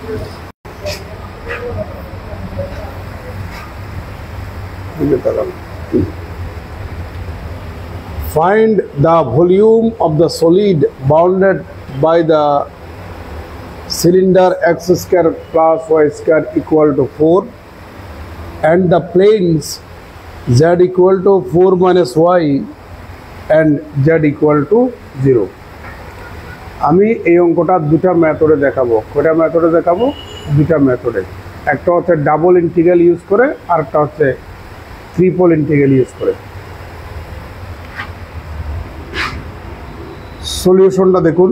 Find the volume of the solid bounded by the cylinder x square plus y square equal to 4 and the planes z equal to 4 minus y and z equal to 0. আমি এই অঙ্কটা দুটো মেথডে দেখাবো। কোটা মেথডে দেখাবো? দুটো মেথডে। একটা হচ্ছে ডাবল ইন্টিগ্রাল ইউজ করে আর একটা হচ্ছে ট্রিপল ইন্টিগ্রাল ইউজ করে। সলিউশনটা দেখুন।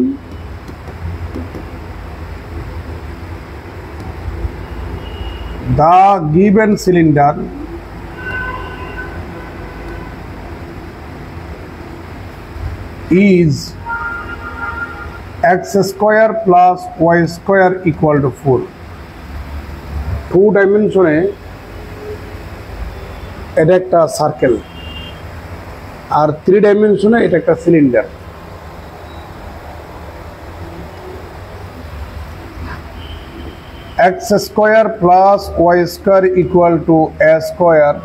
The given cylinder is x square plus y square equal to 4. 2 ডাইমেনশনে এটা একটা সার্কেল আর 3 ডাইমেনশনে এটা একটা cylinder. x square plus y square equal to a square,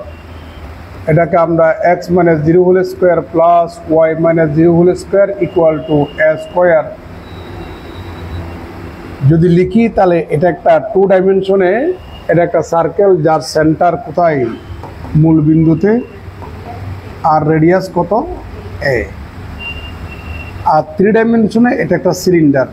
এটাকে আমরা x minus 0 whole square plus y minus 0 whole square equal to a square যদি লিখি তাহলে এটা একটা 2 ডাইমেনশনে এটা একটা সার্কেল যার সেন্টার কোথায়? মূল বিন্দুতে, আর রেডিয়াস কত? a। আর 3 ডাইমেনশনে এটা একটা সিলিন্ডার।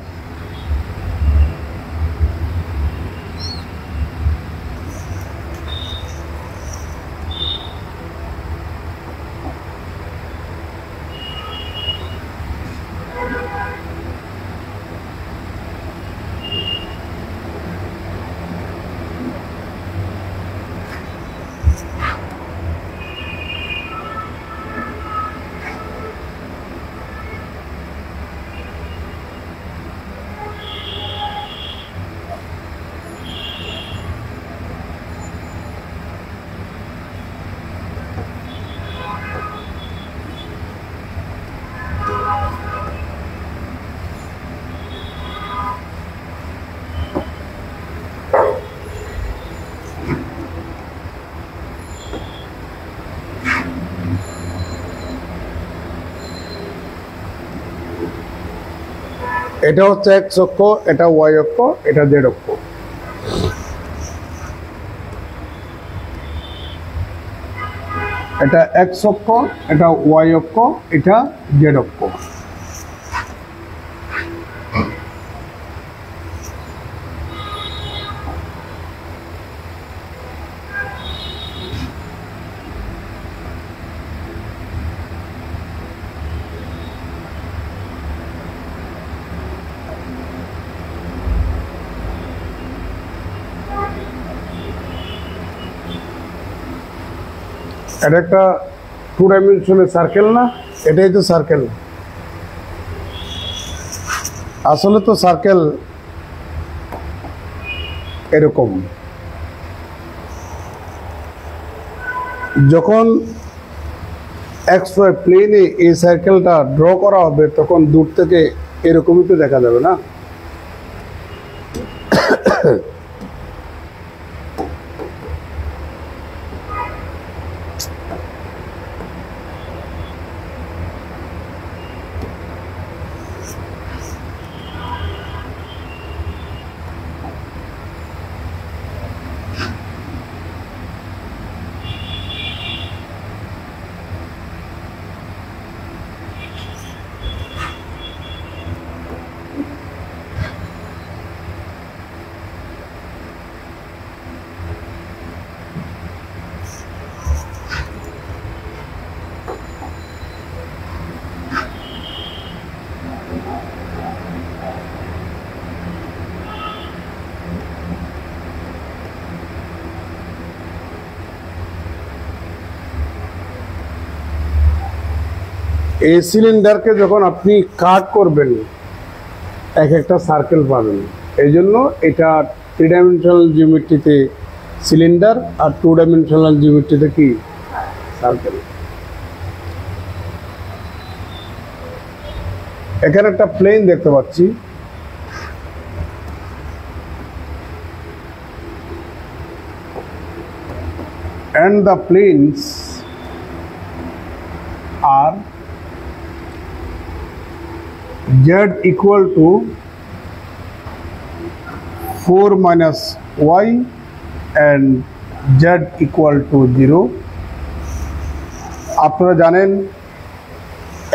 এটা হচ্ছে x অক্ষ, এটা y অক্ষ, এটা z অক্ষ। এটা x অক্ষ, এটা y অক্ষ, এটা z অক্ষ। এটা একটা 2 ডাইমেনশনের সার্কেল না? এটাই তো সার্কেল। আসলে তো সার্কেল এরকম। যখন XY প্লেনে এই সার্কেলটা ড্র করা হবে তখন দূর থেকে এরকমই তো দেখা যাবে না? এই সিলিন্ডারকে যখন আপনি কাট করবেন এক একটা সার্কেল পাবেন। এই জন্য এটা 3 ডাইমেনশনাল জিওমেট্রিতে সিলিন্ডার আর 2 ডাইমেনশনাল জিওমেট্রিতে কি সার্কেল। এখানে একটা প্লেন দেখতে পাচ্ছি। and the planes are z equal to 4 minus y and z equal to 0. আপনারা জানেন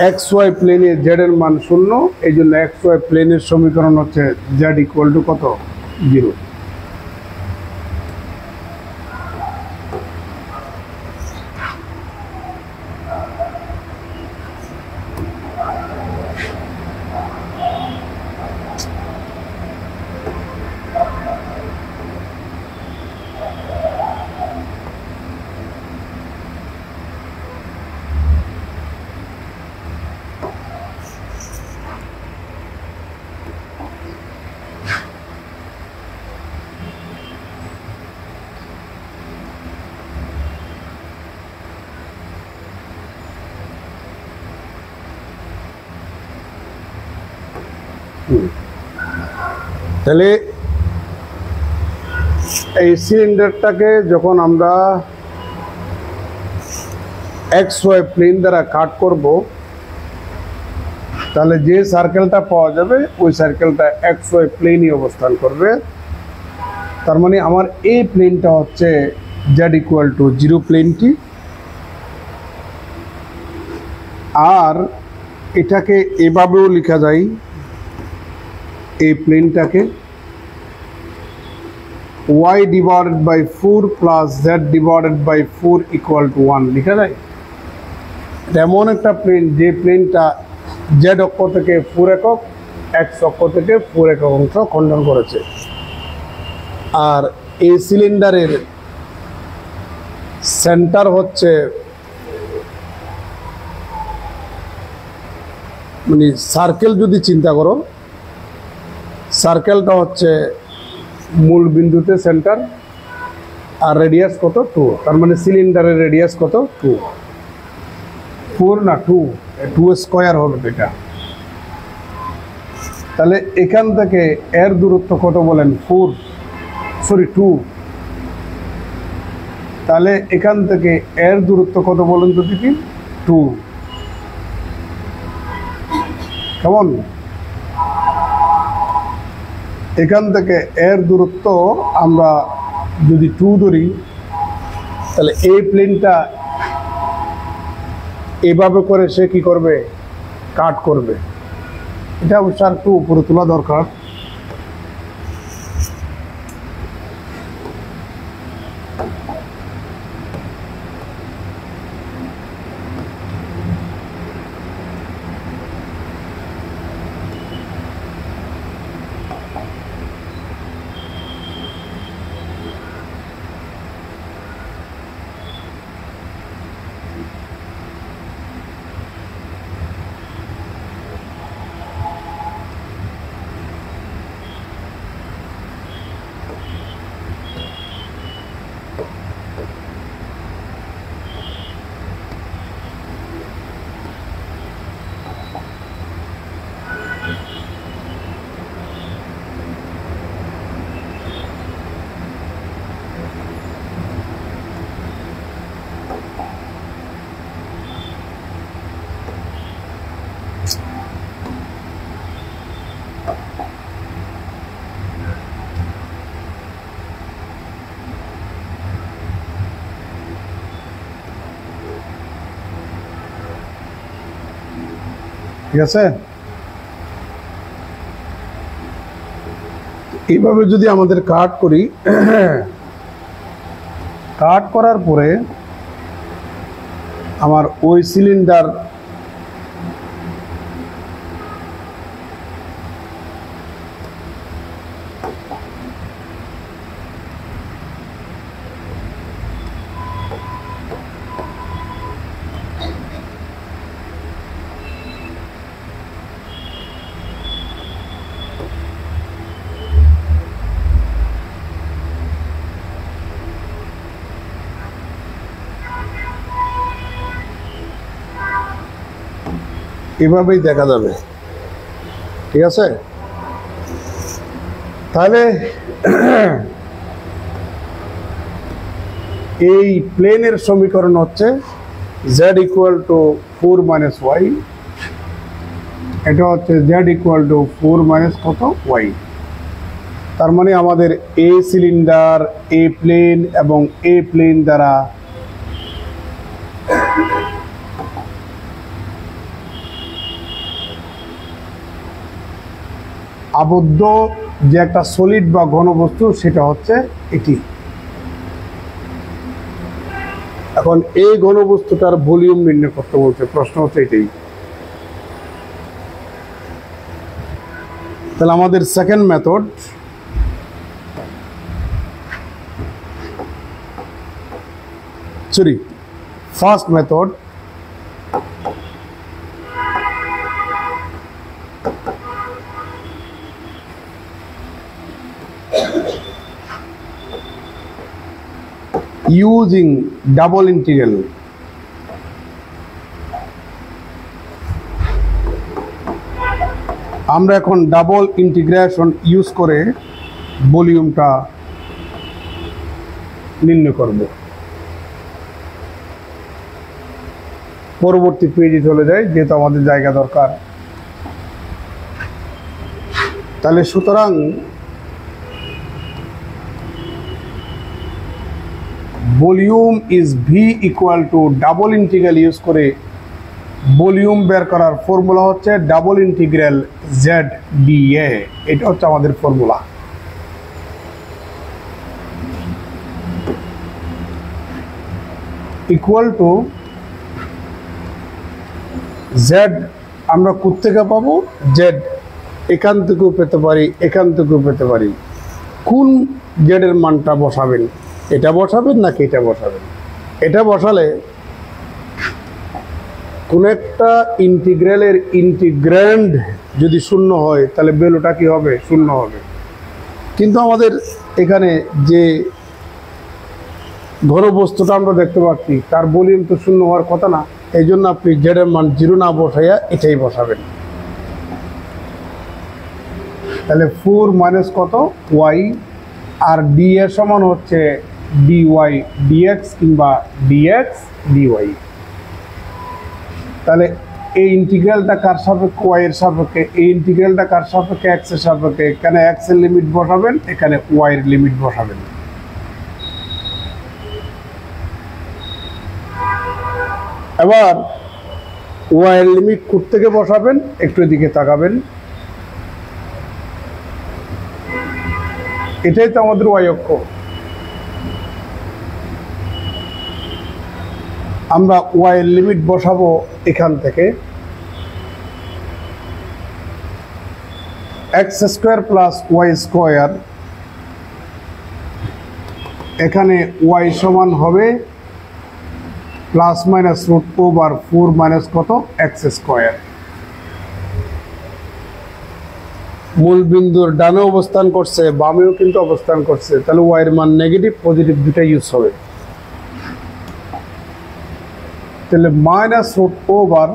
এক্স ওয়াই প্লেনে জেড এর মান 0, এই জন্য এক্স ওয়াই প্লেনের সমীকরণ হচ্ছে জেড ইকুয়াল টু কত 0। তাহলে এই সিলিন্ডারটাকে যখন আমরা এক্স ওয়াই প্লেন দ্বারা কাট করব, তাহলে যে সার্কেলটা পাওয়া যাবে ওই সার্কেলটা এক্স ওয়াই প্লেনই অবস্থান করবে। তার মানে আমার এই প্লেনটা হচ্ছে জেড ইকুয়াল টু 0 প্লেনটি, আর এটাকে এভাবেও লেখা যায়, এই প্লেনটাকে y divided by 4 plus z divided by 4 equal to 1 লেখা যায়। এমন একটা প্লেন যে প্লেনটা z অক্ষ থেকে 4 একক, x অক্ষ থেকে 4 একক অংশ খণ্ডন করেছে। আর এই সিলিন্ডারের সেন্টার হচ্ছে মানে সার্কেল যদি চিন্তা করো, সার্কেলটা হচ্ছে মূল বিন্দুতে সেন্টার, আর রেডিয়াস কত 2, তার মানে সিলিন্ডারের রেডিয়াস কত 2, 4 না 2 স্কয়ার হবে এটা। তাহলে এখান থেকে এর দূরত্ব কত বলেন 2, তাহলে এখান থেকে এর দূরত্ব কত বলেন তো দেখি 2, কেমন? এখান থেকে এর দূরত্ব আমরা যদি 2 ধরি, তাহলে এই প্লেনটা এভাবে করে সে কি করবে, কাট করবে। এটা অবশ্য আর একটু উপরে তোলা দরকার। ঠিক আছে, এইভাবে যদি আমাদের কাট করি, কাট করার পরে আমার ওই সিলিন্ডার এভাবেই দেখা যাবে। ঠিক আছে, তাহলে এই প্লেনের সমীকরণ হচ্ছে z equal to 4 minus y, এটা হচ্ছে z ইকুয়াল টু 4 মাইনাস কত ওয়াই। তার মানে আমাদের এ সিলিন্ডার, এ প্লেন এবং এ প্লেন দ্বারা আবদ্ধ যে একটা সলিড বা ঘনবস্তু সেটা হচ্ছে এটি। এখন এই ঘনবস্তুটার ভলিউম নির্ণয় করতে বলছে, প্রশ্ন হচ্ছে এটাই। তাহলে আমাদের second method, sorry first method, using double integral, আমরা এখন ডাবল ইন্টিগ্রেশন ইউজ করে ভলিউমটা নির্ণয় করব। পরবর্তী পেজে চলে যাই যেহেতু আমাদের জায়গা দরকার। তাহলে সুতরাং volume is V equal two double integral use করে ভলিউম বের করার ফর্মুলা হচ্ছে ডাবল ইন্টিগ্রাল জেড ডিএ। এটা হচ্ছে আমাদের ফর্মুলা। ইকুয়াল টু জেড আমরা কোত্থেকে পাবো, জেড এখান থেকেও পেতে পারি, এখান থেকেও পেতে পারি। কোন জেডের মানটা বসাবেন, এটা বসাবেন নাকি এটা বসাবেন? এটা বসালে কোন একটা ইন্টিগ্রালের ইন্টিগ্র্যান্ড যদি শূন্য হয় তাহলে ভ্যালুটা কি হবে, শূন্য হবে। কিন্তু আমাদের এখানে যে ঘনবস্তুটা আমরা দেখতে পাচ্ছি তার ভলিউম তো শূন্য হওয়ার কথা না, এই জন্য আপনি জেডের মান 0 না বসাইয়া এটাই বসাবেন। তাহলে 4 মাইনাস কত ওয়াই, আর ডি এর সমান হচ্ছে ডিওয়াই ডিএক্স কিংবা ডিএক্স ডিওয়াই। তাহলে এই ইন্টিগ্রালটা কার সাপেক্ষে, ওয়াই এর সাপেক্ষে। এই ইন্টিগ্রালটা কার সাপেক্ষে, এক্স এর সাপেক্ষে। এখানে এক্স এর লিমিট বসাবেন, এখানে ওয়াই এর লিমিট বসাবেন। এবার ওয়াই এর লিমিট কোত্থেকে বসাবেন, একটু এদিকে তাকাবেন। এটাই তো আমাদের ওয়াই অক্ষ। আমরা ওয়াই এর লিমিট বসাবো এখান থেকে x square plus y square. এখানে ওয়াই সমান হবে plus minus root over 4 minus কত এক্স স্কোয়ার। মূল বিন্দুর ডানে অবস্থান করছে, বামেও কিন্তু অবস্থান করছে, তাহলে ওয়াই এর মান নেগেটিভ পজিটিভ দুটাই ইউজ হবে। তাহলে minus root over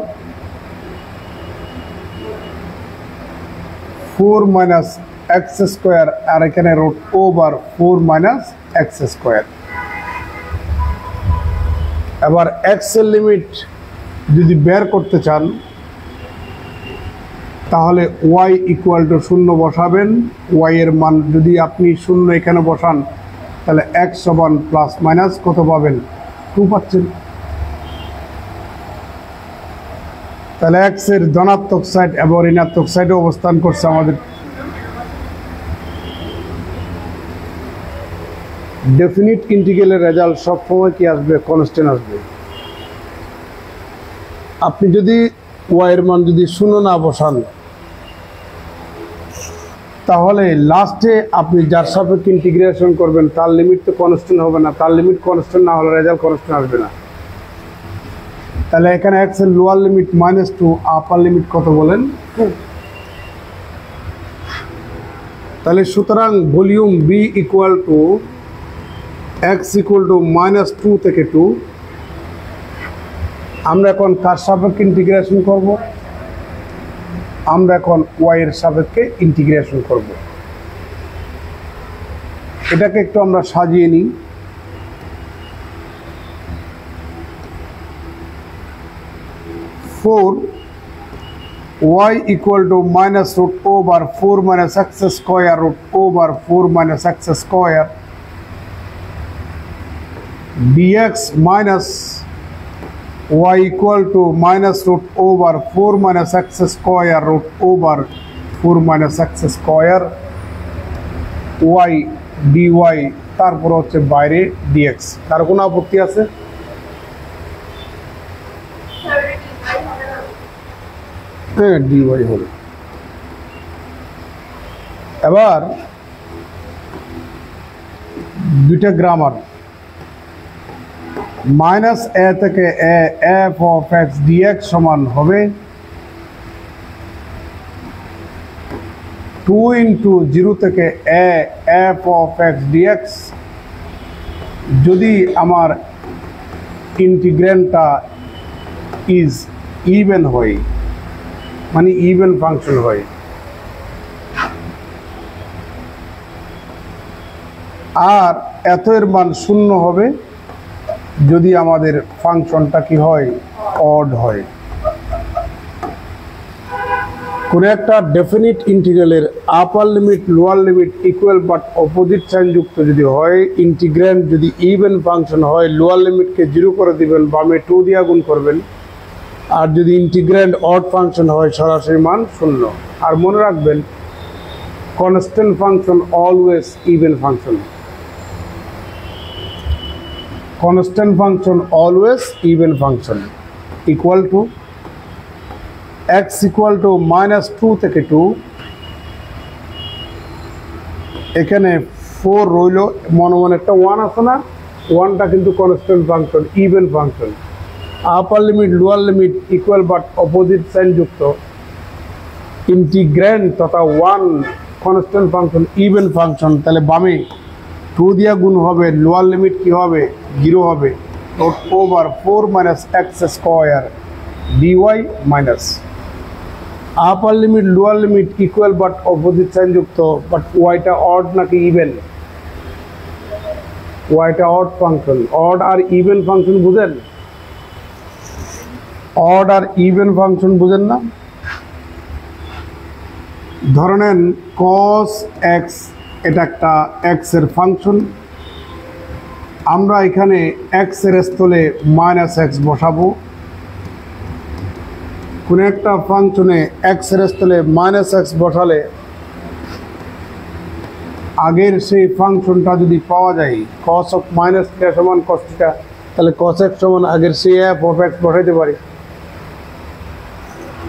4 minus x square, আর এখানে root over 4 minus x square. এবার এক্স এর লিমিট যদি বের করতে চান তাহলে ওয়াই ইকুয়াল টু 0 বসাবেন। ওয়াই এর মান যদি আপনি 0 এখানে বসান তাহলে এক্স সমান প্লাস মাইনাস কত পাবেন, 2 পাচ্ছেন। তাহলে এক্স এর ধনাত্মক সাইড এবং ঋণাত্মক সাইডে অবস্থান করছে আমাদের। ডেফিনিট ইন্টিগ্রালের রেজাল্ট সবসময় কি আসবে, কনস্ট্যান্ট আসবে। আপনি যদি ওয়াই এর মান যদি 0 না বসান তাহলে লাস্টে আপনি যার সাপেক্ষে ইন্টিগ্রেশন করবেন তার লিমিট তো কনস্ট্যান্ট হবে না। তার লিমিট কনস্ট্যান্ট না হলে রেজাল্ট কনস্ট্যান্ট আসবে না। তাহলে এখানে এক্স এর লোয়ার লিমিট -2, আপার লিমিট কত বলেন 2। তাহলে সুতরাং volume V equal to x equal to -2 থেকে 2। আমরা এখন কার সাপেক্ষে ইন্টিগ্রেশন করব, আমরা এখন ওয়াই এর সাপেক্ষে ইন্টিগ্রেশন করব। এটাকে একটু আমরা সাজিয়ে নিই। 4 y equal to minus root over 4 minus x square root over 4 minus x square dx minus y equal to minus root over 4 minus x square root over 4 minus x square y dy তারপর হচ্ছে বাইরে dx। তার কোনো আপত্তি আছে? হ্যাঁ, dy হবে। এবার দুইটা গ্রামার, মাইনাস এ থেকে a f of x dx সমান হবে 2 ইন্টু 0 থেকে a f of x dx যদি আমার ইন্টিগ্রেন্টটা ইজ ইভেন হয়, মানে ইভেন ফাংশন হয়। আর এত এর মান 0 হবে যদি আমাদের ফাংশনটা কি হয়, অড হয়। কোন একটা ডেফিনিট ইন্টিগ্রালের upper limit lower limit equal but opposite sign যুক্ত যদি হয়, ইন্টিগ্র্যান্ড যদি ইভেন ফাংশন হয়, লোয়ার লিমিটকে 0 করে দিবেন, বামে 2 দিয়ে গুণ করবেন। আর যদি ইন্টিগ্র্যান্ড অড ফাংশন হয়, সরাসরি মান 0। আর মনে রাখবেন, constant function always even function. constant function always even function equal to x equal to minus 2 থেকে 2 এখানে 4 রইল, মনে মনে একটা 1 আছে না, 1টা কিন্তু constant function even function. Upper limit lower limit equal but opposite sign যুক্ত ইন্টিগ্র্যান্ড তথা 1 কনস্ট্যান্ট ফাংশন ইভেন ফাংশন, তাহলে বামে 2 দিয়া গুণ হবে, লোয়ার লিমিট কি হবে, 0 হবে, root over 4 minus x square dy minus upper limit lower limit equal but opposite sign যুক্ত, বাট ওয়াইটা অড নাকি ইভেন, ওয়াইটা অড ফাংশন। অড আর ইভেন ফাংশন বুঝেন? অড আর ইভেন ফাংশন বুঝেন না? ধরে নেন cos x, এটা একটা x এর ফাংশন, আমরা এখানে x এর স্থলে মাইনাস এক্স বসাবো। কোন একটা ফাংশনে x এর স্থলে মাইনাস এক্স বসালে আগের সেই ফাংশনটা যদি পাওয়া যায়, cos অফ মাইনাস থিটা সমান cos থিটা, তাহলে cos x সমান আগের সেই f অফ x বসাইতে পারি।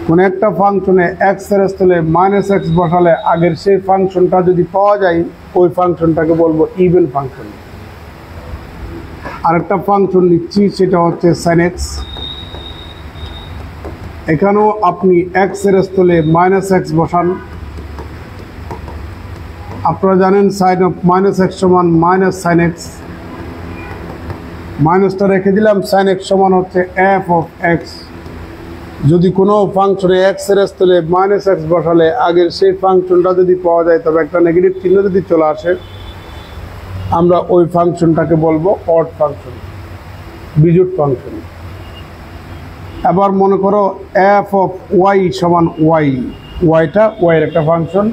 কোন একটা ফাংশনে x এর স্থলে মাইনাস এক্স বসালে আগের সেই ফাংশনটা যদি পাওয়া যায়, ওই ফাংশনটাকে বলবো ইভেন ফাংশন। আরেকটা ফাংশন নিচ্ছি, সেটা হচ্ছে sin x। এখানেও আপনি x এর স্থলে মাইনাস এক্স বসান। আপনারা জানেন সাইন অফ মাইনাস এক্স সমান মাইনাস সাইন এক্স, মাইনাসটা রেখে দিলাম, সাইন এক্স সমান হচ্ছে এফ অফ এক্স। যদি কোনো ফাংশনে x এর স্থলে মাইনাস এক্স বসালে আগের সেই ফাংশনটা যদি পাওয়া যায়, তবে একটা নেগেটিভ চিহ্ন যদি চলে আসে, আমরা ওই ফাংশনটাকে বলবো অড ফাংশন, বিজোড় ফাংশন। এবার মনে করো এফ অফ ওয়াই সমান ওয়াই, ওয়াইটা ওয়াইয়ের একটা ফাংশন,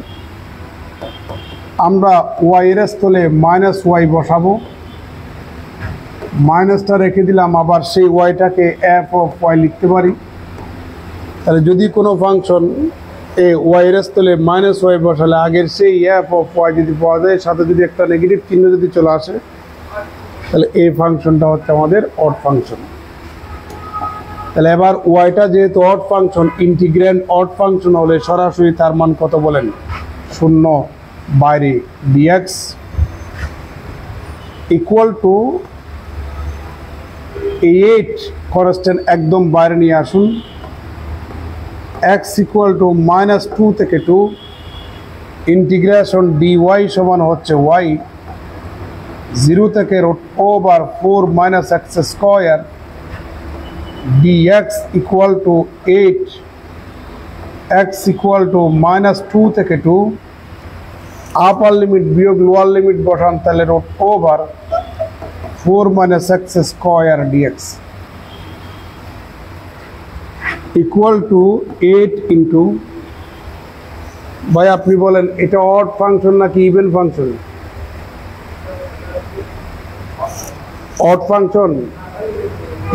আমরা ওয়াই এর স্থলে মাইনাস ওয়াই বসাবো, মাইনাসটা রেখে দিলাম, আবার সেই ওয়াইটাকে এফ অফ ওয়াই লিখতে পারি। তাহলে যদি কোনো ফাংশন এ ওয়াই এর স্থলে মাইনাস ওয়াই বসালে আগের সেই এফ অফ ওয়াই যদি পাওয়া যায়, সাথে যদি একটা নেগেটিভ চিহ্ন যদি চলে আসে, তাহলে এই ফাংশনটা হচ্ছে আমাদের অড ফাংশন। তাহলে এবার ওয়াইটা যেহেতু odd function, integrand odd function হলে সরাসরি তার মান কত বলেন, 0, বাইরে dx ইকুয়াল টু 8 কনস্ট্যান্ট একদম বাইরে নিয়ে আসুন, x ইকুয়াল টু মাইনাস 2 থেকে 2 ইন্টিগ্রেশন dy সমান হচ্ছে y 0 থেকে root over 4 minus x square dx equal to 8, x equal to minus 2 থেকে 2, আপার লিমিট বিয়োগ লোয়ার লিমিট বসান, তাহলে root over 4 minus x square dx। Equal to 8 into, ভাই আপনি বলেন এটা অড ফাংশন নাকি even function? Odd function,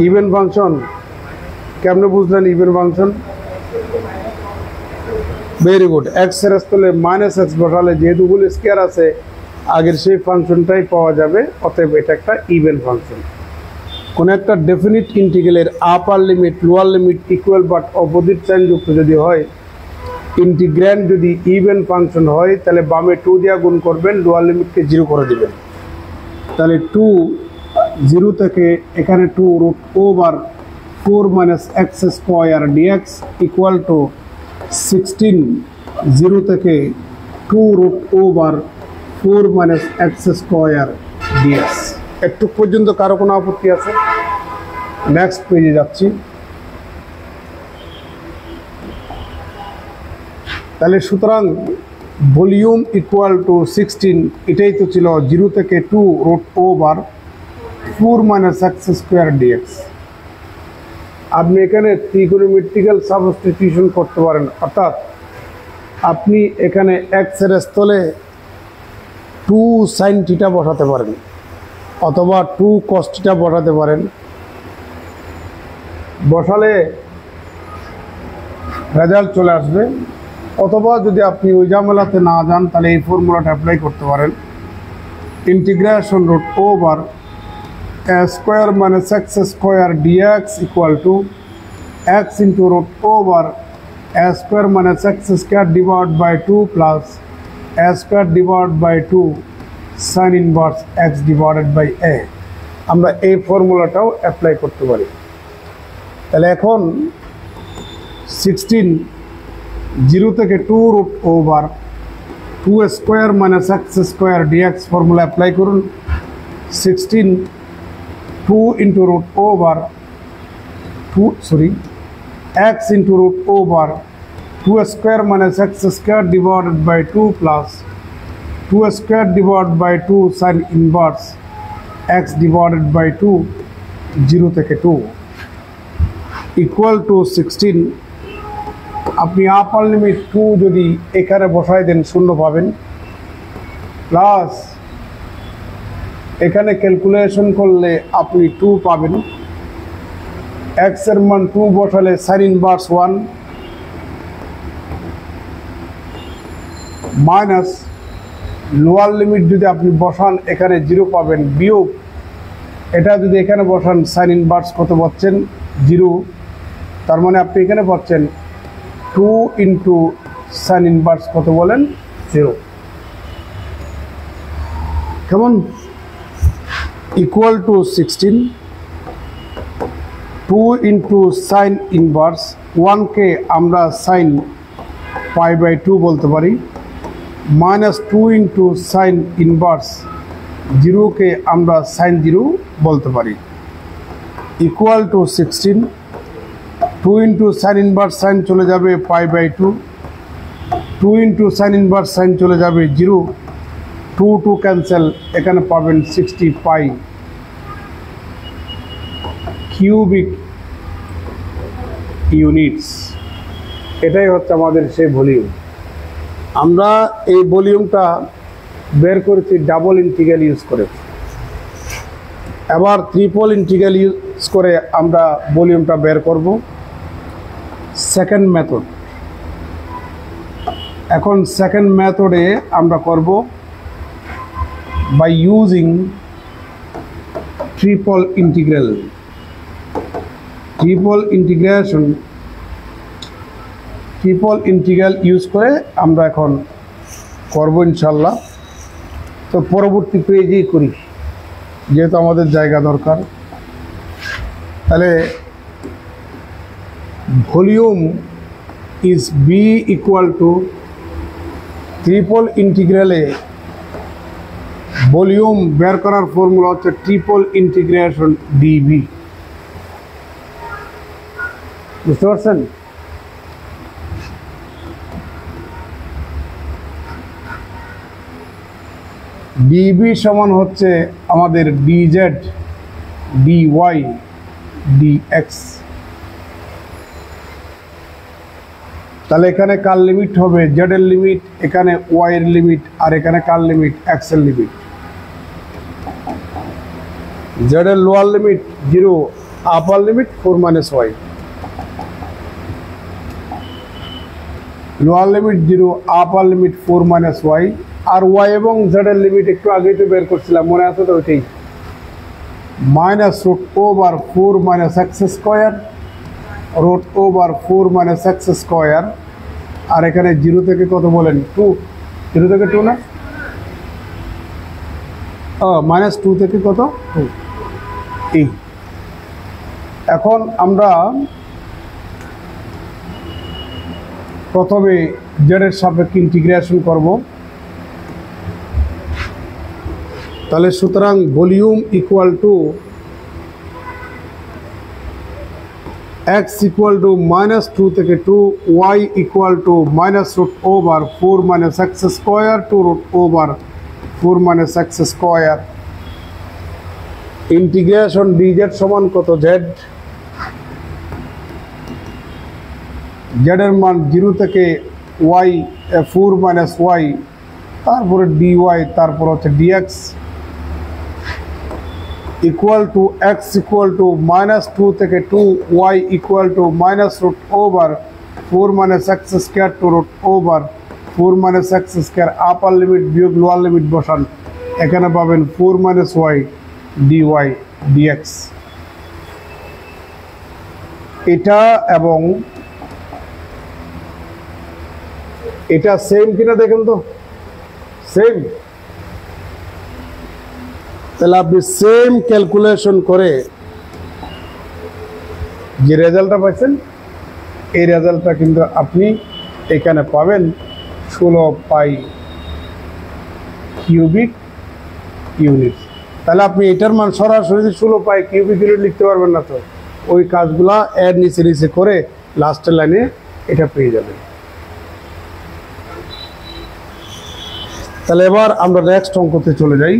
even function. কেমনে বুঝলেন even function? Very good. X এর স্থলে মাইনাস এক্স বসালে যেহেতু গুলো স্কয়ার আছে আগের সেই ফাংশনটাই পাওয়া যাবে, অতএব এটা একটা ইভেন ফাংশন। কোন একটা ডেফিনিট ইন্টিগ্রালের upper limit lower limit equal but opposite sign যুক্ত যদি হয়, ইন্টিগ্র্যান্ড যদি ইভেন ফাংশন হয়, তাহলে বামে 2 দিয়ে গুণ করবেন, লোয়ার লিমিটকে 0 করে দিবেন। তাহলে 2 0 থেকে এখানে 2 root over 4 minus x square dx equal to 16 0 থেকে 2 root over 4 minus x square dx. একটু পর্যন্ত কারো কোনো আপত্তি আছে? নেক্সট পেজে যাচ্ছি। তাহলে সুতরাং ভলিউম ইকুয়াল টু 16, এটাই তো ছিল 0 থেকে 2 root over 4 minus x square dx. আপনি এখানে ত্রিকোণমিতিক্যাল সাবস্টিটিউশন করতে পারেন, অর্থাৎ আপনি এখানে এক্স এর স্থলে 2 সাইন থিটা বসাতে পারেন অথবা 2 কস থিটা বসাতে পারেন। বসালে রেজাল্ট চলে আসবে। অথবা যদি আপনি ওই ঝামেলাতে না যান তাহলে এই ফর্মুলাটা অ্যাপ্লাই করতে পারেন। Integration root over a square minus x square dx equal to x into root over a square minus x square divided by 2 plus a square divided by 2 sin inverse x divided by a। আমরা এই ফর্মুলাটাও apply করতে পারি। তাহলে এখন 16 0 থেকে 2 root over 2 square minus x square dx formula apply করুন। 16 2 into root over 2 x into root over 2 square minus x square divided by 2 plus 2 square divided by 2 sin inverse x divided by 2 0 থেকে 2 equal to 16। আপনি আপার limit 2 যদি এখানে বসায় দেন 0 পাবেন, plus এখানে calculation করলে আপনি 2 পাবেন। এক্স এর মান 2 বসালে sign inverse 1 minus lower limit যদি আপনি বসান এখানে 0 পাবেন, বিয়োগ এটা যদি এখানে বসান সাইন ইনভার্স কত পাচ্ছেন 0। তার মানে আপনি এখানে পাচ্ছেন 2 ইন্টু সাইন ইনভার্স কত বলেন 0। কেমন? Equal to 16 2 into sine inverse 1কে আমরা সাইন পাই বাই 2 বলতে পারি, মাইনাস 2 ইন্টু সাইন ইনভার্স 0কে আমরা সাইন 0 বলতে পারি, equal to 16 2 into sine inverse sine চলে যাবে pi by 2, 2 into sine inverse sine চলে যাবে 0, 2 2 ক্যান্সেল, এখানে পাবেন 60 পাই কিউবিক ইউনিটস। এটাই হচ্ছে আমাদের সেই ভলিউম। আমরা এই ভলিউমটা বের করেছি ডাবল ইন্টিগ্রাল ইউজ করে। এবার ট্রিপল ইন্টিগ্রাল ইউজ করে আমরা ভলিউমটা বের করব। Second method. এখন সেকেন্ড মেথডে আমরা করব by using triple integral use করে আমরা এখন করব ইনশাল্লাহ। তো পরবর্তী পেজেই করি যেহেতু আমাদের জায়গা দরকার। তাহলে volume is be equal to triple ইন্টিগ্রালে ভলিউম বের করার ফর্মুলা হচ্ছে ট্রিপল ইন্টিগ্রেশন ডিবি। বুঝতে পারছেন? ডিবি সমান হচ্ছে আমাদের ডিজেড ডিওয়াই ডিএক্স। তাহলে এখানে কার লিমিট হবে জেড এর লিমিট, এখানে ওয়াই এর লিমিট, আর এখানে কার লিমিট এক্স এর লিমিট। জেড এর lower limit 0, upper limit 4 - y, lower limit 0, upper limit 4 - y। আর ওয়াই এবং জেড এর লিমিট একটু আগেই তো বের করছিলাম, মনে আছে তো? ওইটাই -√4 - x² √4 - x²। আর এখানে 0 থেকে কত বলেন 2, 0 থেকে 2 না, -2 থেকে কত 2 এই। এখন আমরা প্রথমে জেড এর সাপেক্ষে ইন্টিগ্রেশন করব। তাহলে সুতরাং volume equal to x equal to -2 থেকে 2, y equal to -√4 - x² to √4 - x²। Integration dz সমান কত z, z এর মান 0 থেকে y 4 - y, তারপরে dy, তারপর হচ্ছে dx equal to x equal to -2 থেকে 2, y equal to -√4 - x² to √4 - x²। Upper limit বিয়োগ লোয়ার লিমিট বসান, এখানে পাবেন 4 - y dy dx। এটা এবং এটা সেম কিনা দেখেন তো, সেম। তাহলে আপনি সেম ক্যালকুলেশন করে যে রেজাল্টটা পাচ্ছেন, এই রেজাল্টটা কিন্তু আপনি এখানে পাবেন 16 পাই কিউবিক ইউনিট। তাহলে আপনি এটার মান সরাসরি 16 পাই কিউবিক ইউনিট লিখতে পারবেন না, তো ওই কাজগুলা এর নিচে নিচে করে লাস্টের লাইনে এটা পেয়ে যাবেন। তাহলে এবার আমরা নেক্সট অঙ্কতে চলে যাই।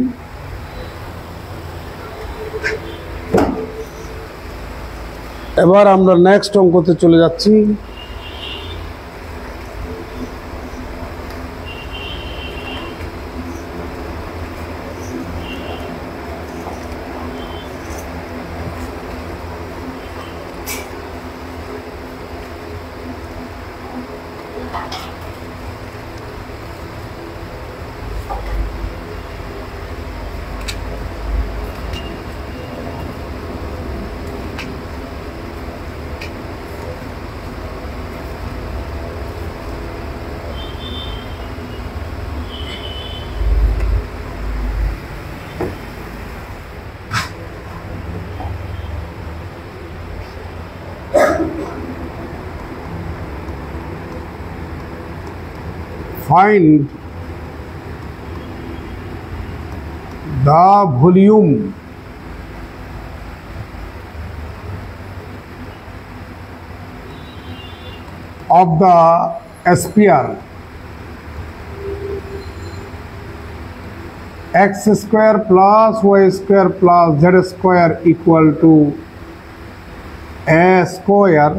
এবার আমরা নেক্সট অঙ্কতে চলে যাচ্ছি। Find the volume of the sphere x² plus y² plus z² equal to a²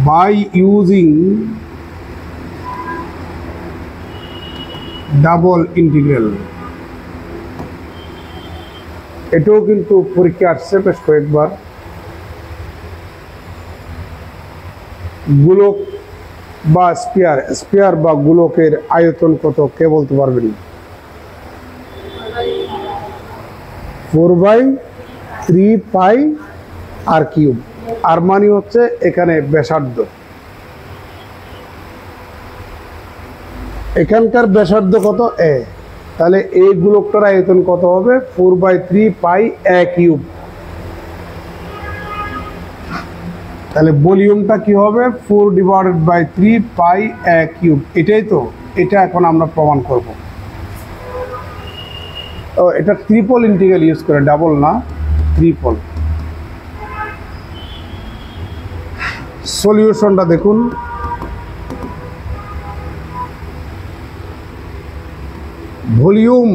by using double integral. এটাও কিন্তু পরীক্ষা আসছে বেশ কয়েকবার। গোলক বা স্পিয়ার বা গোলকের আয়তন কত কে বলতে পারবেন? 4/3 পাই আর কিউব। আর মানে হচ্ছে এখানে ব্যাসার্ধ, এখানকার ব্যাসার্ধ কত a, তাহলে এই গোলকটার আয়তন কত হবে 4/3 পাই a কিউব। তাহলে ভলিউমটা কি হবে 4/3 পাই a কিউব। এটাই তো, এটা এখন আমরা প্রমাণ করব। ও এটা ট্রিপল ইন্টিগ্রাল ইউজ করে, ডাবল না, ট্রিপল। সলিউশনটা দেখুন। Volume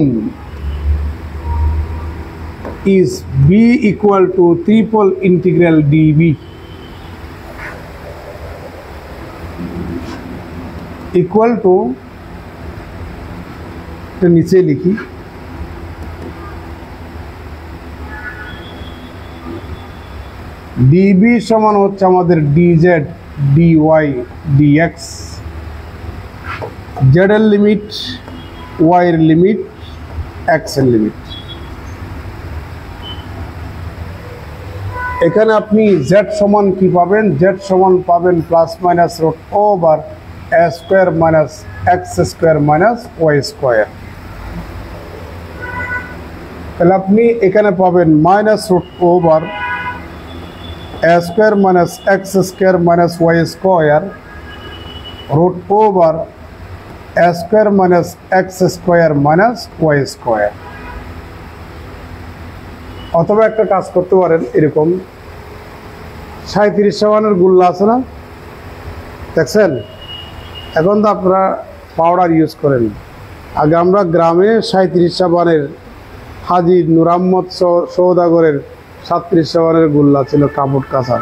is b equal to triple integral dv equal to, নিচে লিখি, ডিবি সমান হচ্ছে আমাদের ডিজেড ডিওয়াই ডিএক্স, জেড এর লিমিট, ওয়াই এর লিমিট, এক্স এর লিমিট। এখানে আপনি জেড সমান কি পাবেন? জেড সমান পাবেন প্লাস মাইনাস রুট ওভার এ square minus x square minus Y square. তাহলে আপনি এখানে পাবেন মাইনাস রুট ওভার এ square minus x square minus Y square root over এ square minus x square minus Y square. অথবা একটা কাজ করতে পারেন, এরকম 37 মানের গুল্লা আছে না, দেখছেন? এখন তো আপনারা পাউডার ইউজ করেন, আগে আমরা গ্রামে 37 মানের হাজি নূর আহমদ সৌদাগরের 37 মানের গুল্লা ছিল কাপড় কাঁচা।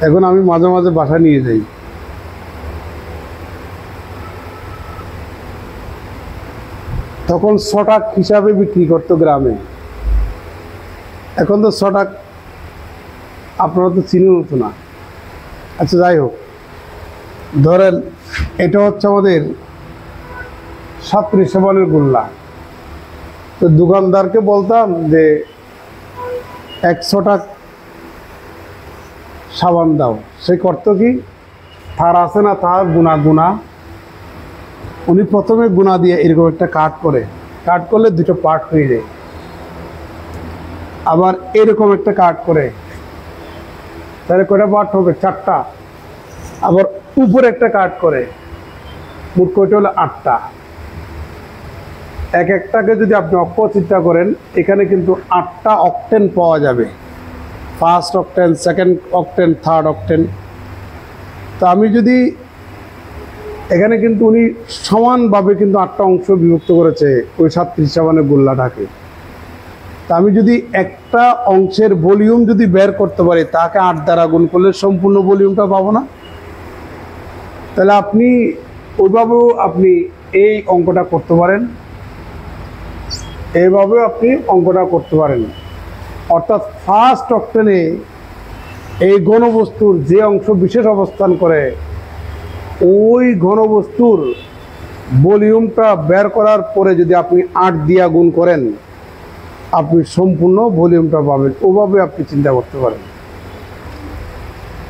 এখন আমি মাঝে মাঝে বাসা নিয়ে যাই, তখন 100 টাকা হিসাবে বিক্রি করতো গ্রামে। এখন তো 100 টাকা আপনারা তো চিনেন হতো না। আচ্ছা, যাই হোক, ধরেন এটা হচ্ছে আমাদের 37 মানের গুল্লা। তো দোকানদারকে বলতাম যে 100 টাকা সাবান দাও। সে করতো কি, তার আছে না, তার গুণা উনি প্রথমে গুণা দিয়ে এরকম একটা কাট করে, কাট করলে দুটো পার্ট হয়ে যায়। আবার এরকম একটা কাট করে, তাহলে কয়টা পার্ট হবে? 4টা। আবার উপরে একটা কাট করে, মোট কয়টা হলো? 8টা। এক একটাকে যদি আপনি অক্ষ চিন্তা করেন, এখানে কিন্তু 8টা অক্টেন পাওয়া যাবে, first octane, second octane, third octane. তো আমি যদি এখানে কিন্তু উনি সমানভাবে কিন্তু 8টা অংশ বিভক্ত করেছে ওই 37 মানের গোল্লাটাকে। তা আমি যদি একটা অংশের ভলিউম যদি বের করতে পারি, তাকে 8 দ্বারা গুণ করলে সম্পূর্ণ ভলিউমটা পাবো না? তাহলে আপনি ওইভাবেও আপনি এই অঙ্কটা করতে পারেন, এইভাবেও আপনি অঙ্কটা করতে পারেন। অর্থাৎ ফার্স্ট অক্টেনে এই ঘনবস্তুর যে অংশ বিশেষ অবস্থান করে, ওই ঘনবস্তুর ভলিউমটা বের করার পরে যদি আপনি 8 দিয়া গুণ করেন, আপনি সম্পূর্ণ ভলিউমটা পাবেন। ওভাবে আপনি চিন্তা করতে পারেন।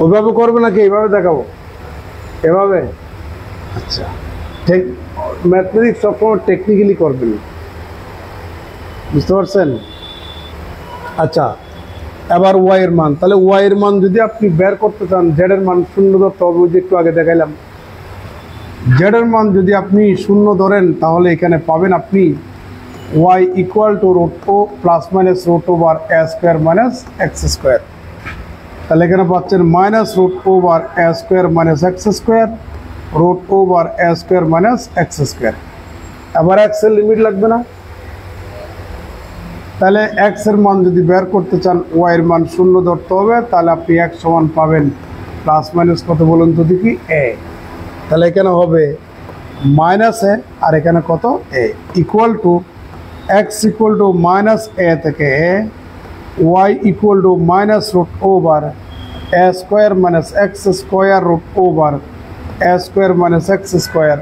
ওইভাবে করবে নাকি এইভাবে দেখাবো? এভাবে? আচ্ছা, ঠিক। ম্যাথমেটিক্স সবসময় টেকনিক্যালি করবেন, বুঝতে পারছেন? আচ্ছা, এবার ওয়াই এর মান। তাহলে ওয়াই এর মান যদি আপনি বের করতে চান, জেড এর মান 0 ধরতে হবে, ওই যে একটু আগে দেখাইলাম। জেড এর মান যদি আপনি 0 ধরেন, তাহলে এখানে পাবেন আপনি ওয়াই ইকুয়াল টু রুট ও প্লাস মাইনাস রুট ওভার এ স্কোয়ার মাইনাস এক্স স্কোয়ার। তাহলে এখানে পাচ্ছেন মাইনাস রুট ওভার এ square minus x square root over এ স্কোয়ার মাইনাস এক্স স্কোয়ার। আবার এক্স এর লিমিট লাগবে না? তাহলে এক্স এর মান যদি বের করতে চান, ওয়াই এর মান 0 ধরতে হবে। তাহলে আপনি এক্স সমান পাবেন প্লাস মাইনাস কত বলুন তো দেখি? এ। তাহলে এখানে হবে মাইনাস এ, আর এখানে কত? A. Equal to x equal to minus এ থেকে A, Y equal to minus root over A square minus x square root over A square minus x square.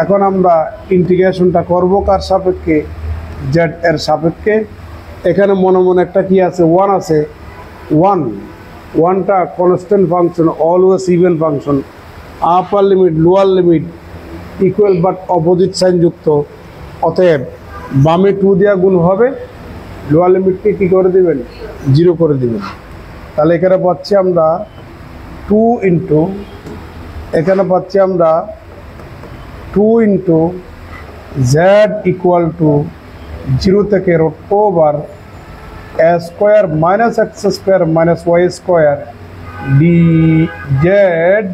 এখন আমরা ইন্টিগ্রেশনটা করব কার সাপেক্ষে? জেড এর সাপেক্ষে। এখানে মনে মনে একটা কি আছে? 1 আছে। 1টা constant function, always even function, upper limit lower limit equal but opposite sign যুক্ত। অতএব বামে 2 দিয়া গুণ হবে, লোয়ার লিমিটকে কী করে দেবেন? 0 করে দেবেন। তাহলে এখানে পাচ্ছি আমরা 2 ইন্টু, এখানে পাচ্ছি আমরা 2 ইন্টু জেড ইকুয়াল টু 0 থেকে রুট ওভার এ square minus x square minus Y square D Z,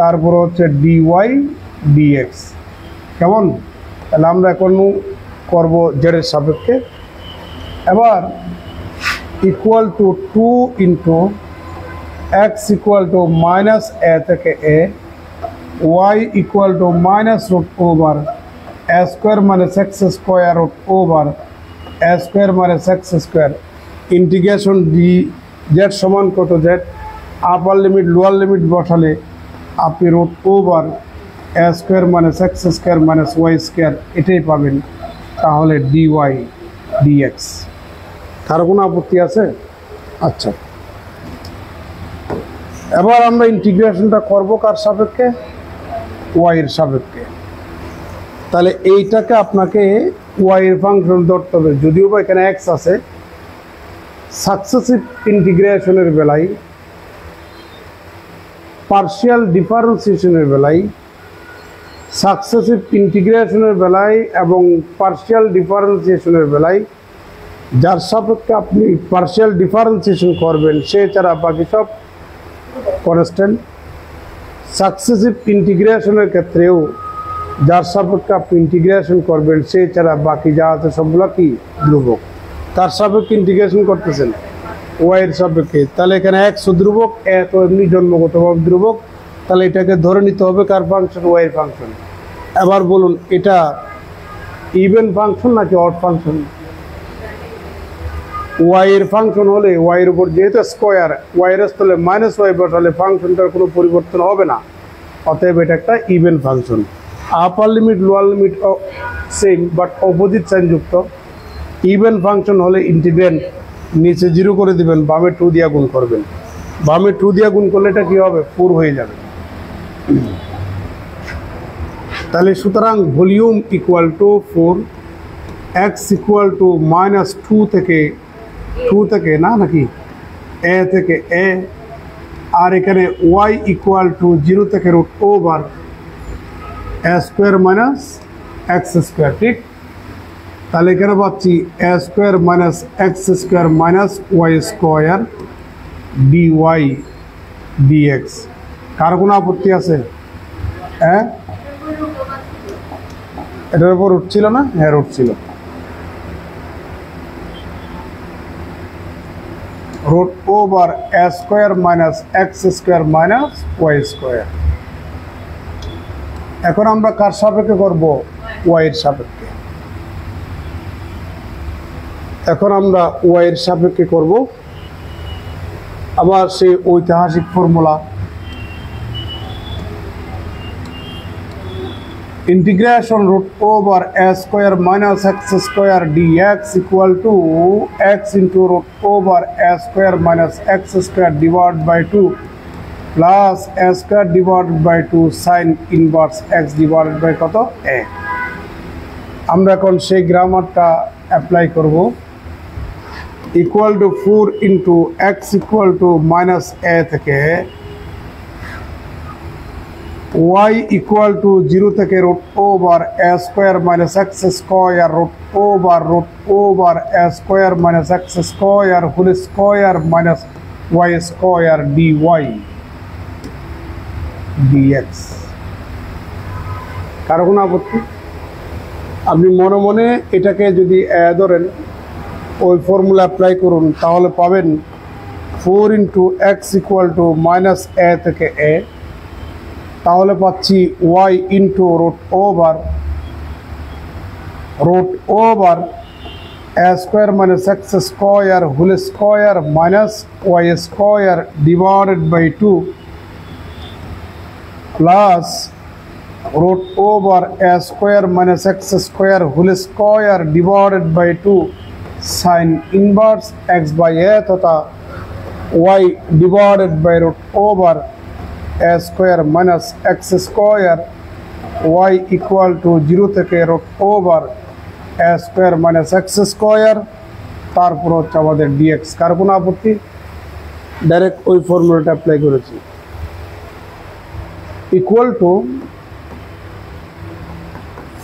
তারপর হচ্ছে ডিওয়াই ডিএক্স। কেমন? তাহলে আমরা এখন করব জেডের সাপেক্ষে। এবার equal to 2 into x equal to minus এ থেকে A y equal to minus root over A square minus x square root over A square minus x square integration D Z সমান কত Z upper limit lower limit বসালে আপনি root over এ square minus x square minus Y square এটাই পাবেন। তাহলে dy dx. কারো কোনো আপত্তি আছে? আচ্ছা, এবার আমরা ইন্টিগ্রেশনটা করব কার সাপেক্ষে? ওয়াই এর সাপেক্ষে। তাহলে এইটাকে আপনাকে ওয়াই এর ফাংশন ধরতে হবে, যদিও বা এখানে এক্স আছে। সাকসেসিভ ইন্টিগ্রেশনের বেলায়, পার্শিয়াল ডিফারেন্সিয়েশনের বেলায়, সাকসেসিভ ইন্টিগ্রেশনের বেলায় এবং পার্শিয়াল ডিফারেন্সিয়েশনের বেলায় যার সাপেক্ষে আপনি পার্শিয়াল ডিফারেন্সিয়েশন করবেন সে ছাড়া বাকি সব কনস্ট্যান্ট। সাকসেসিভ ইন্টিগ্রেশনের ক্ষেত্রেও যার সাপেক্ষে আপনি ইন্টিগ্রেশন করবেন সে ছাড়া বাকি যা আছে সবগুলো কি ধ্রুবক। তার সাপেক্ষে ইন্টিগ্রেশন করতেছেন ওয়াই এর সাপেক্ষে, তাহলে এখানে এক্স ধ্রুবক, এ তো এমনি জন্মগতভাবে ধ্রুবক, তাহলে এটাকে ধরে নিতে হবে কার ফাংশন? ওয়াই এর ফাংশন। এবার বলুন এটা ইভেন ফাংশন নাকি অড ফাংশন? ওয়াই এর ফাংশন হলে ওয়াই এর উপর যেহেতু স্কোয়ার, ওয়াই এর স্থলে মাইনাস ওয়াই বসালে ফাংশনটার কোনো পরিবর্তন হবে না, অতএব এটা একটা even function. Upper limit lower limit same but opposite sign যুক্ত। ইভেন ফাংশন হলে ইন্টিগ্রেন্ড নিচে 0 করে দিবেন, বামে 2 দিয়ে গুণ করবেন। বামে 2 দিয়ে গুণ করলে এটা কী হবে? 4 হয়ে যাবে। তাহলে সুতরাং volume equal to 4, x equal to minus 2 থেকে না নাকি এ থেকে এ, আর এখানে ওয়াই ইকুয়াল টু 0 থেকে রুট ওভার এ স্কোয়ার মাইনাস এক্স স্কোয়ার। ঠিক, তাহলে এখানে পাচ্ছি A square minus x square minus Y square dy dx. কারো কোনো আপত্তি আছে? হ্যাঁ, এটার উপর উঠছিল না? হ্যাঁ উঠছিল। রুট ওভার এ square minus x square minus Y square. এখন আমরা কার সাপেক্ষে করব? ওয়াই এর সাপেক্ষে। এখন আমরা ওয়াই এর সাপেক্ষে করব। আবার সেই ঐতিহাসিক formula, integration root over a square minus x square dx equal to x into root over a square minus x square divided by 2 plus a square divided by 2 sin inverse x divided by কত? a। আমরা এখন সেই গ্রামারটা apply করব। Equal to 4 into x equal to minus এ থেকে y equal to 0 থেকে root over এ square minus x square root over এ square minus x square whole square minus Y square dy dx. কারো কোনো আপত্তি? আপনি মনে মনে এটাকে যদি ধরেন ওই ফর্মুলা অ্যাপ্লাই করুন তাহলে পাবেন 4 into x equal to minus এ থেকে এ, তাহলে পাচ্ছি y into root over A square minus x square whole square minus Y square divided by 2 plus root over A square minus x square whole square divided by 2 sine inverse x by a তথা y divided by root over A square minus x square y equal to 0 থেকে root over এ square minus x square, তারপর হচ্ছে আমাদের dx. কার কোনো আপত্তি? Direct ওই ফর্মুলাটা apply করেছি। Equal to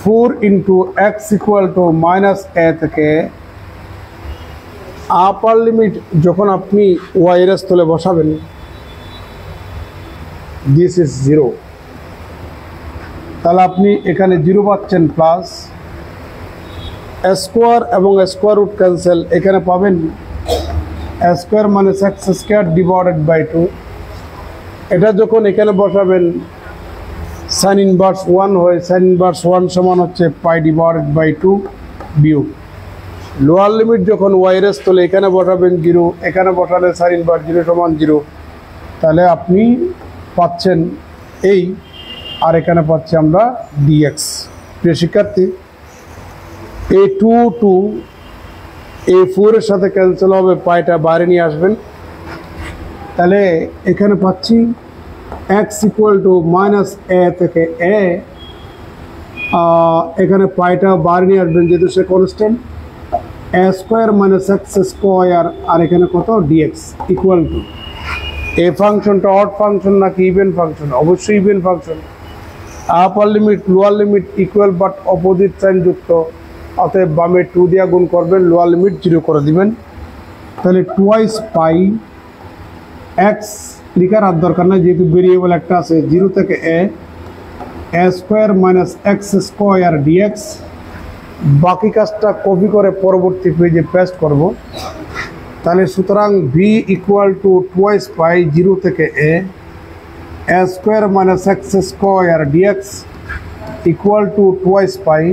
4 into x equal to minus এ থেকে আপার লিমিট যখন আপনি ওয়াই এর স্থলে বসাবেন দিস ইজ 0, তাহলে আপনি এখানে 0 পাচ্ছেন প্লাস স্কোয়ার এবং স্কোয়ার রুট ক্যান্সেল, এখানে পাবেন square minus x square divided by 2। এটা যখন এখানে বসাবেন সাইন ইনভার্স 1 হয়, সাইন ইনভার্স 1 সমান হচ্ছে পাই ডিভাইডেড বাই 2 বিয়োগ লোয়ার লিমিট যখন ওয়াইরেস তোলে এখানে বসাবেন 0, এখানে বসালে সাইন ইনভার্স 0 সমান 0, তাহলে আপনি পাচ্ছেন এই, আর এখানে পাচ্ছি আমরা ডিএক্স। প্রিয় শিক্ষার্থী, A2 টু A4 এর সাথে ক্যান্সেল হবে, পাইটা বাইরে নিয়ে আসবেন, তাহলে এখানে পাচ্ছি x ইকুয়াল টু মাইনাস এ থেকে এ, এখানে পাইটা বাইরে নিয়ে আসবেন যেহেতু সে constant, a square minus x square, আর এখানে কত ডিএক্স ইকুয়াল টু, এই ফাংশনটা অড ফাংশন নাকি ইভেন ফাংশন? অবশ্যই even function. Upper limit lower limit equal but opposite sign যুক্ত, অতএব বামে 2 দিয়ে গুণ করবেন, লোয়ার লিমিট 0 করে দিবেন, তাহলে টুয়াইস পাই এক্স লিখার আর দরকার নাই যেহেতু ভেরিয়েবল একটা আছে, 0 থেকে a square minus x square dx. বাকি কাজটা কপি করে পরবর্তী পেজে পেস্ট করব। তাহলে সুতরাং V equal to twice pi 0 থেকে a square minus x square dx equal to twice pi,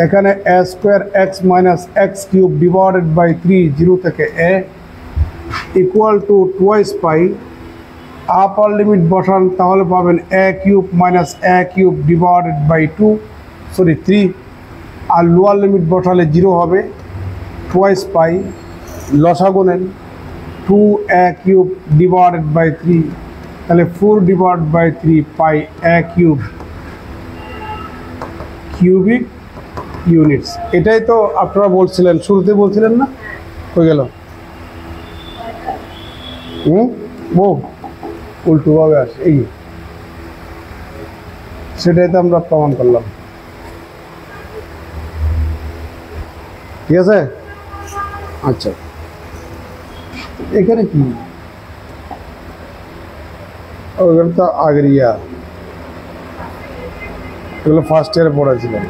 এখানে a square x minus x cube divided by 3 0 থেকে a equal to twice pi. Upper limit বসান তাহলে পাবেন a cube minus a cube divided by 3, আর lower limit বসালে 0 হবে, twice পাই লসাগু নেন 2 এ কিউব ডিভাইডেড বাই 3, তাহলে 4 divided by 3 pi a cube cubic units. এটাই তো আপনারা বলছিলেন, শুরুতে বলছিলেন না? হয়ে গেল উল্টোভাবে আসে, এই সেটাই তো আমরা প্রমাণ করলাম। ঠিক আছে, আচ্ছা এখানে কি, ওইখানে তো আগের এগুলো ফার্স্ট ইয়ারে পড়েছিলাম।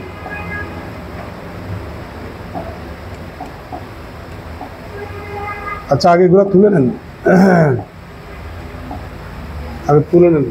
আচ্ছা আগে এগুলো তুলে নেন, আগে তুলে নেন।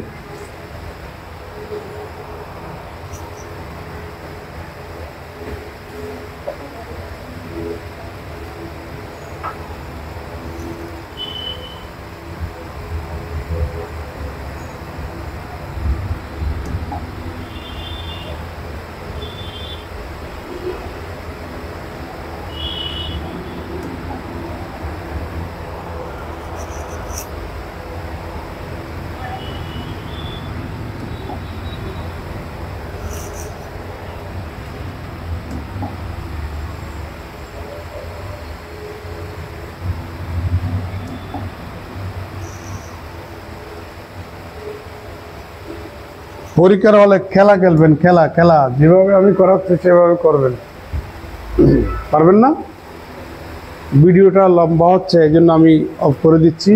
পরীক্ষার হলে খেলা খেলবেন, খেলা খেলা যেভাবে আমি করাচ্ছি সেভাবে করবেন, পারবেন না? ভিডিওটা লম্বা হচ্ছে এই জন্য আমি অফ করে দিচ্ছি।